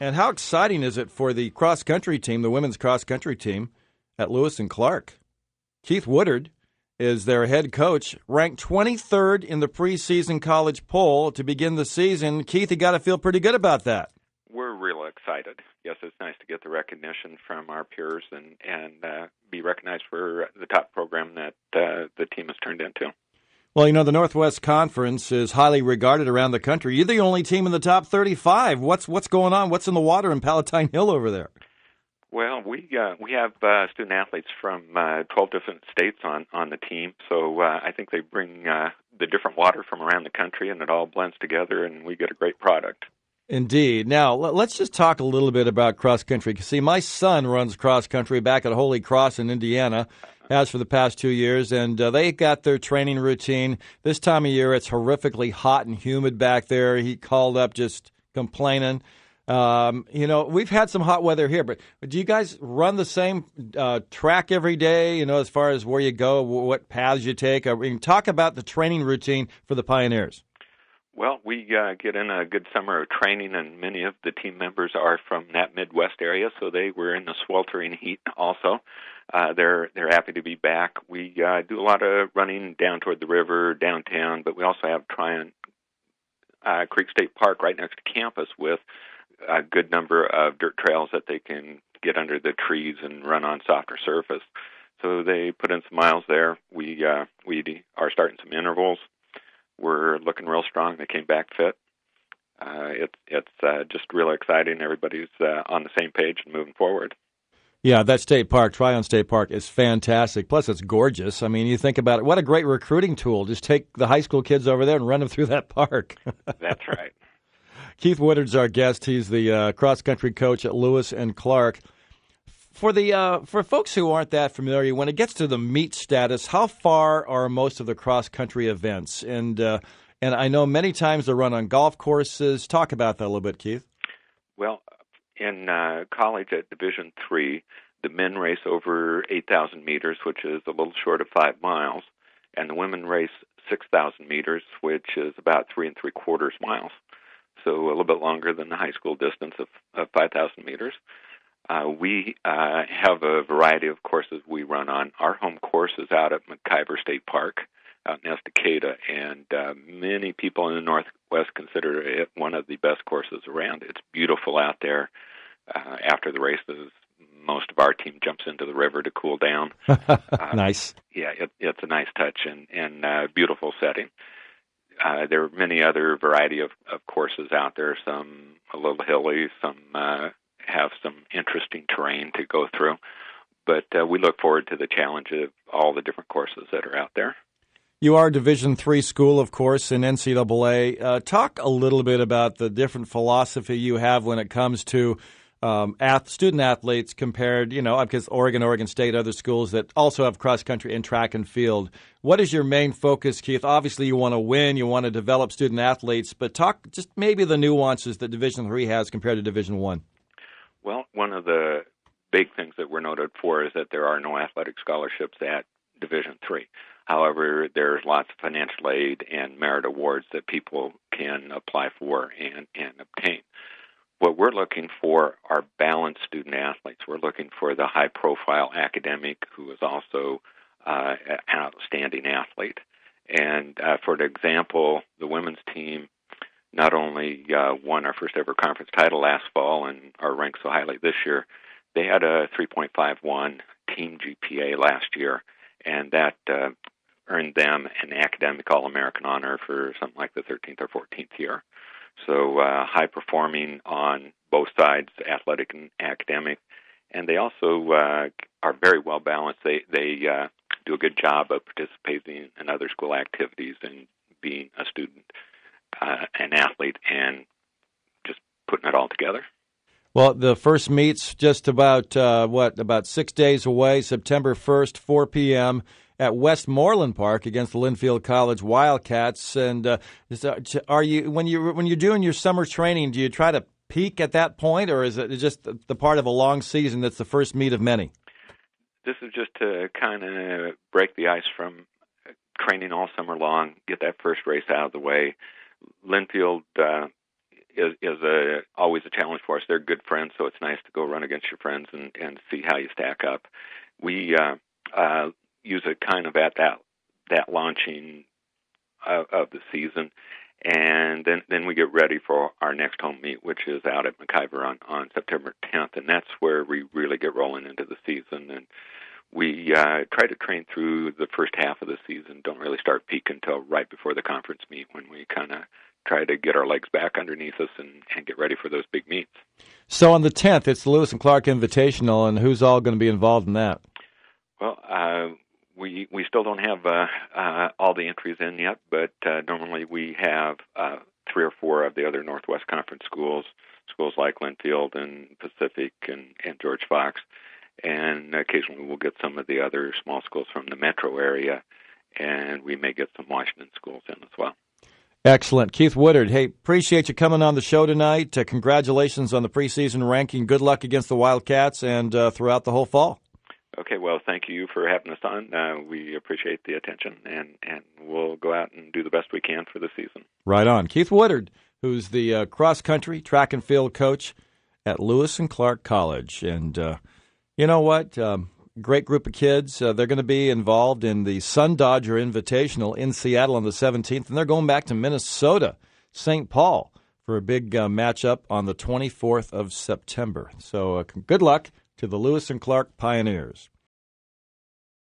And how exciting is it for the cross-country team, the women's cross-country team at Lewis and Clark? Keith Woodard is their head coach, ranked 23rd in the preseason college poll to begin the season. Keith, you got to feel pretty good about that. We're real excited. Yes, it's nice to get the recognition from our peers and be recognized for the top program that the team has turned into. Well, you know, the Northwest Conference is highly regarded around the country. You're the only team in the top 35. What's going on? What's in the water in Palatine Hill over there? Well, we have student athletes from 12 different states on the team, so I think they bring the different water from around the country, and it all blends together, and we get a great product. Indeed. Now, let's just talk a little bit about cross-country. See, my son runs cross-country back at Holy Cross in Indiana, has for the past 2 years, and they got their training routine. This time of year, it's horrifically hot and humid back there. He called up just complaining. We've had some hot weather here, but do you guys run the same track every day, as far as where you go, what paths you take? Talk about the training routine for the Pioneers. Well, we get in a good summer of training, and many of the team members are from that Midwest area, so they were in the sweltering heat also. They're happy to be back. We do a lot of running down toward the river, downtown, but we also have Tryon Creek State Park right next to campus with a good number of dirt trails that they can get under the trees and run on softer surface. So they put in some miles there. We are starting some intervals. We're looking real strong. They came back fit. It's just really exciting. Everybody's on the same page and moving forward. Yeah, that state park, Tryon State Park, is fantastic. Plus, it's gorgeous. I mean, you think about it, what a great recruiting tool. Just take the high school kids over there and run them through that park. That's right. Keith Woodard's our guest. He's the cross-country coach at Lewis and Clark. For folks who aren't that familiar, when it gets to the meet status, how far are most of the cross-country events? And I know many times they're run on golf courses. Talk about that a little bit, Keith. Well, in college at Division III, the men race over 8,000 meters, which is a little short of 5 miles, and the women race 6,000 meters, which is about 3 3/4 miles. So a little bit longer than the high school distance of 5,000 meters. We have a variety of courses we run on. Our home course is out at McIver State Park out in Estacada, and many people in the Northwest consider it one of the best courses around. It's beautiful out there. After the races, most of our team jumps into the river to cool down. Nice. Yeah, it's a nice touch and beautiful setting. There are many other variety of courses out there, some a little hilly, some have some interesting terrain to go through. But we look forward to the challenge of all the different courses that are out there. You are a Division III school, of course, in NCAA. Talk a little bit about the different philosophy you have when it comes to student athletes compared, because Oregon State, other schools that also have cross-country and track and field. What is your main focus, Keith? Obviously, you want to win, you want to develop student athletes, but talk just maybe the nuances that Division III has compared to Division I. Well, one of the big things that we're noted for is that there are no athletic scholarships at Division III. However, there's lots of financial aid and merit awards that people can apply for and obtain. What we're looking for are balanced student athletes. We're looking for the high-profile academic who is also an outstanding athlete. And for example, the women's team not only won our first-ever conference title last fall and are ranked so highly this year, they had a 3.51 team GPA last year, and that earned them an academic All-American honor for something like the 13th or 14th year. So high-performing on both sides, athletic and academic. And they also are very well-balanced. They do a good job of participating in other school activities and being a student, an athlete, and just putting it all together. Well, the first meet's just about 6 days away, September 1st, 4 p.m., at Westmoreland Park against the Linfield College Wildcats. And are you when you're doing your summer training, do you try to peak at that point, or is it just the part of a long season that's the first meet of many? This is just to kind of break the ice from training all summer long, get that first race out of the way. Linfield always a challenge for us. They're good friends, so it's nice to go run against your friends and see how you stack up. We use it kind of at that launching of the season, and then we get ready for our next home meet, which is out at McIver on September 10th, and that's where we really get rolling into the season. And we try to train through the first half of the season, don't really start peak until right before the conference meet, when we kind of try to get our legs back underneath us and get ready for those big meets. So on the 10th, it's the Lewis and Clark Invitational, and who's all going to be involved in that? Well, we still don't have all the entries in yet, but normally we have 3 or 4 of the other Northwest Conference schools like Linfield and Pacific and George Fox, and occasionally we'll get some of the other small schools from the metro area, and we may get some Washington schools in as well. Excellent. Keith Woodard, hey, appreciate you coming on the show tonight. Congratulations on the preseason ranking. Good luck against the Wildcats and throughout the whole fall. Okay, well, thank you for having us on. We appreciate the attention, and we'll go out and do the best we can for the season. Right on. Keith Woodard, who's the cross-country track and field coach at Lewis and Clark College. And you know what? Great group of kids. They're going to be involved in the Sun Dodger Invitational in Seattle on the 17th, and they're going back to Minnesota, St. Paul, for a big matchup on the 24th of September. So good luck to the Lewis and Clark Pioneers.